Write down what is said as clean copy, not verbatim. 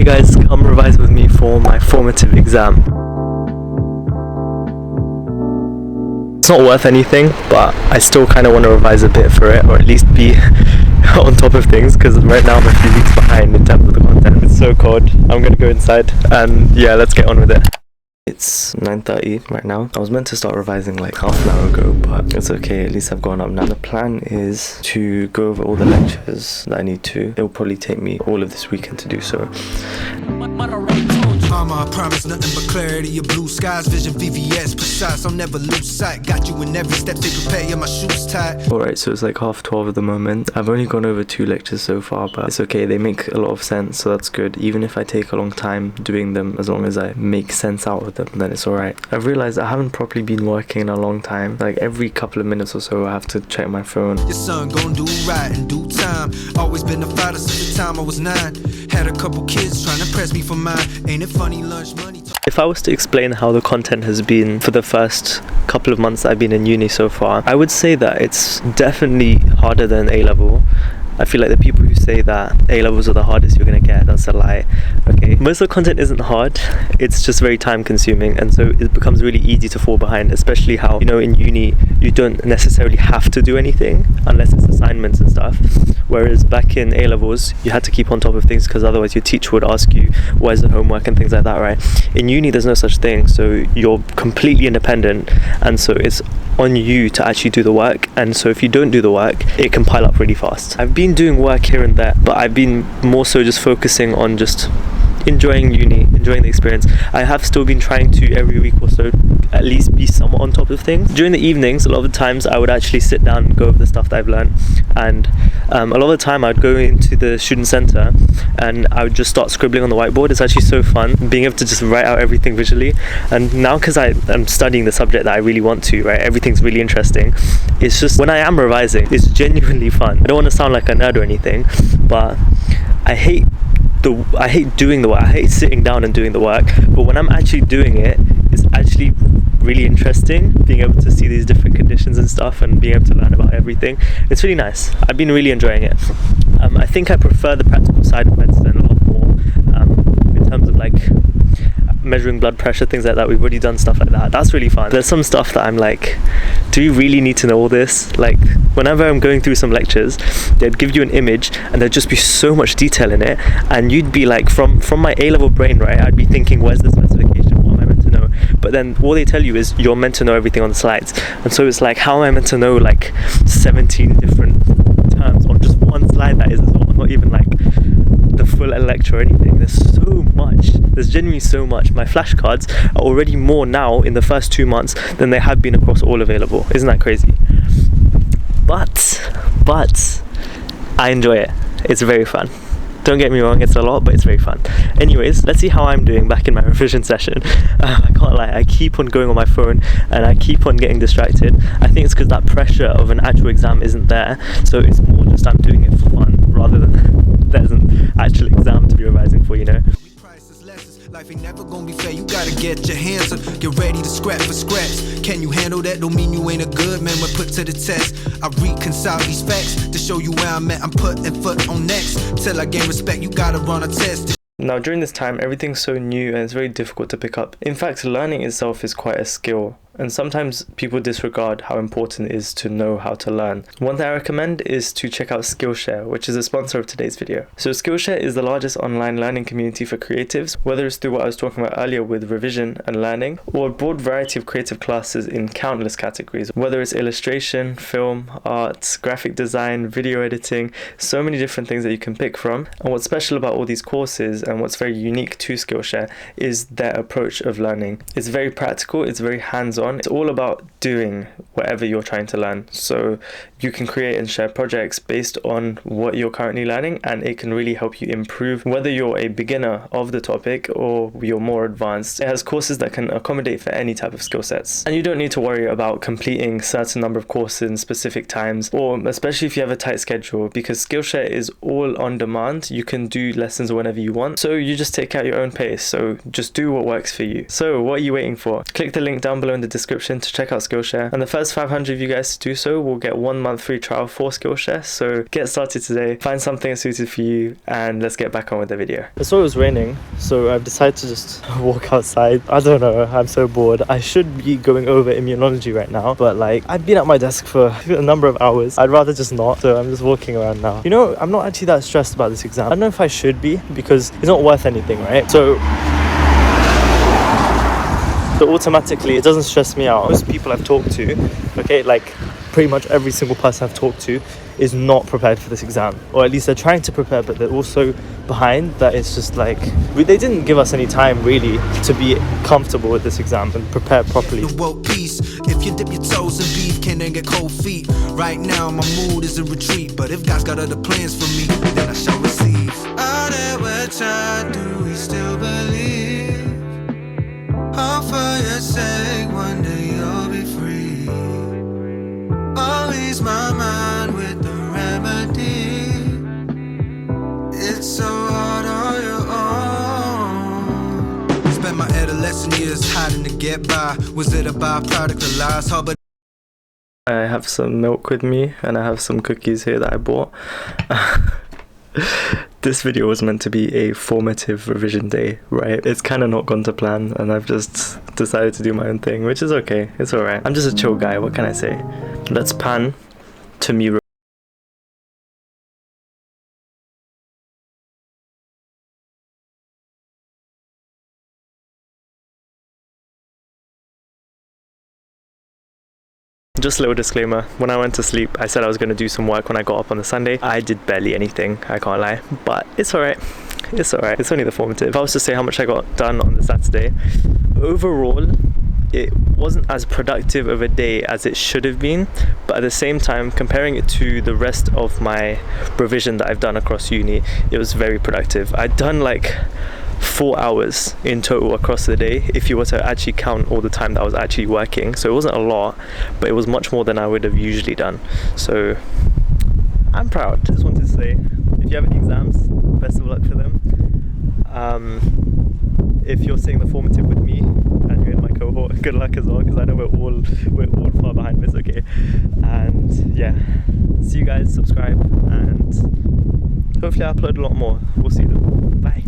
Hey guys, come revise with me for my formative exam. It's not worth anything, but I still kind of want to revise a bit for it, or at least be on top of things, because right now I'm a few weeks behind in terms of the content. It's so cold. I'm gonna go inside and yeah, let's get on with it. It's 9:30 right now. I was meant to start revising like half an hour ago, but it's okay, at least I've gone up now. The plan is to go over all the lectures that I need to. It will probably take me all of this weekend to do so. Mama, I promise nothing but clarity. Your blue skies, vision, VVS, precise. I'll never lose sight. Got you in every step to prepare. Yeah, my shoes tied. Alright, so it's like 12:30 at the moment. I've only gone over 2 lectures so far, but it's okay. They make a lot of sense, so that's good. Even if I take a long time doing them, as long as I make sense out of them, then it's alright. I've realized I haven't properly been working in a long time. Like every couple of minutes or so, I have to check my phone. Your son gon' do right in due time. Always been a fighter since the time I was 9. Had a couple kids trying to press me for mine. Ain't it funny, lunch money? If I was to explain how the content has been for the first couple of months that I've been in uni so far, I would say that it's definitely harder than A-level. I feel like the people who say that A-levels are the hardest you're going to get, that's a lie. Okay, most of the content isn't hard, it's just very time consuming, and so it becomes really easy to fall behind, especially how, you know, in uni you don't necessarily have to do anything unless it's assignments and stuff, whereas back in A-levels you had to keep on top of things because otherwise your teacher would ask you where's the homework and things like that, right? In uni there's no such thing, so you're completely independent, and so it's on you to actually do the work, and so if you don't do the work it can pile up really fast. I've been doing work here and there, but I've been more so just focusing on just enjoying uni, enjoying the experience. I have still been trying to every week or so at least be somewhat on top of things. During the evenings, a lot of the times I would actually sit down and go over the stuff that I've learned, and a lot of the time I'd go into the student centre and I would just start scribbling on the whiteboard. It's actually so fun being able to just write out everything visually, and now because I'm studying the subject that I really want to, right, everything's really interesting. It's just when I am revising, it's genuinely fun. I don't want to sound like a nerd or anything, but I hate doing the work. I hate sitting down and doing the work, but when I'm actually doing it, it's actually really interesting being able to see these different conditions and stuff and being able to learn about everything. It's really nice. I've been really enjoying it. I think I prefer the practical side of medicine a lot more, in terms of like measuring blood pressure, things like that. We've already done stuff like that. That's really fun. There's some stuff that I'm like, do you really need to know all this? Like whenever I'm going through some lectures, they'd give you an image and there'd just be so much detail in it, and you'd be like, from my A-level brain, right, I'd be thinking, where's the specification, what am I meant to know? But then all they tell you is you're meant to know everything on the slides, and so it's like, how am I meant to know like 17 different terms on just one slide? That is as well, not even like the full lecture or anything. There's so much, there's genuinely so much. My flashcards are already more now in the first 2 months than they have been across all available. Isn't that crazy? But I enjoy it. It's very fun. Don't get me wrong, it's a lot, but it's very fun. Anyways, let's see how I'm doing back in my revision session. I can't lie, I keep on going on my phone and I keep on getting distracted. I think it's because that pressure of an actual exam isn't there, so it's more just I'm doing it for fun rather than there's an actual exam to be revising for, you know. Life ain't never gonna be fair, you gotta get your hands up, get ready to scrap for scraps. Can you handle that? Don't mean you ain't a good man when put to the test. I reconcile these facts to show you where I'm at. I'm putting foot on next till I gain respect. You gotta run a test. Now during this time, everything's so new and it's very difficult to pick up. In fact, learning itself is quite a skill, and sometimes people disregard how important it is to know how to learn. One thing I recommend is to check out Skillshare, which is a sponsor of today's video. So Skillshare is the largest online learning community for creatives, whether it's through what I was talking about earlier with revision and learning, or a broad variety of creative classes in countless categories, whether it's illustration, film, art, graphic design, video editing, so many different things that you can pick from. And what's special about all these courses and what's very unique to Skillshare is their approach of learning. It's very practical, it's very hands-on. It's all about doing whatever you're trying to learn. So you can create and share projects based on what you're currently learning, and it can really help you improve whether you're a beginner of the topic or you're more advanced. It has courses that can accommodate for any type of skill sets, and you don't need to worry about completing a certain number of courses in specific times, or especially if you have a tight schedule, because Skillshare is all on demand. You can do lessons whenever you want, so you just take out your own pace. So just do what works for you. So what are you waiting for? Click the link down below in the description to check out Skillshare. And the first 500 of you guys to do so will get 1 month free trial for Skillshare. So get started today, find something suited for you, and let's get back on with the video. I saw it was raining, so I've decided to just walk outside. I don't know, I'm so bored. I should be going over immunology right now, but like I've been at my desk for a number of hours. I'd rather just not, so I'm just walking around now. You know, I'm not actually that stressed about this exam. I don't know if I should be, because it's not worth anything, right? So automatically it doesn't stress me out. Most people I've talked to, okay, like pretty much every single person I've talked to is not prepared for this exam, or at least they're trying to prepare, but they're also behind. That it's just like they didn't give us any time really to be comfortable with this exam and prepare properly. If you dip your toes in beef, can then get cold feet. Right now my mood is a retreat, but if God's got other plans for me, then I shall receive. All that we're trying, do we still believe? All for your sake, one day you'll be free. Always my mind with the remedy. It's so hard on your own. Spent my adolescent years hiding to get by. Was it a byproduct of lies? But I have some milk with me, and I have some cookies here that I bought. This video was meant to be a formative revision day, right? It's kind of not gone to plan, and I've just decided to do my own thing, which is okay. It's alright. I'm just a chill guy, what can I say? Let's pan to me. Just a little disclaimer, when I went to sleep, I said I was going to do some work when I got up on the Sunday. I did barely anything, I can't lie, but it's alright. It's alright, it's only the formative. If I was to say how much I got done on the Saturday, overall, it wasn't as productive of a day as it should have been, but at the same time, comparing it to the rest of my revision that I've done across uni, it was very productive. I'd done like 4 hours in total across the day if you were to actually count all the time that I was actually working. So it wasn't a lot, but it was much more than I would have usually done. So I'm proud. Just wanted to say, if you have any exams, best of luck for them. If you're seeing the formative with me and you're in my cohort, good luck as well, because I know we're all far behind, but it's okay. And yeah, see you guys, subscribe, and hopefully I upload a lot more. We'll see them. Bye.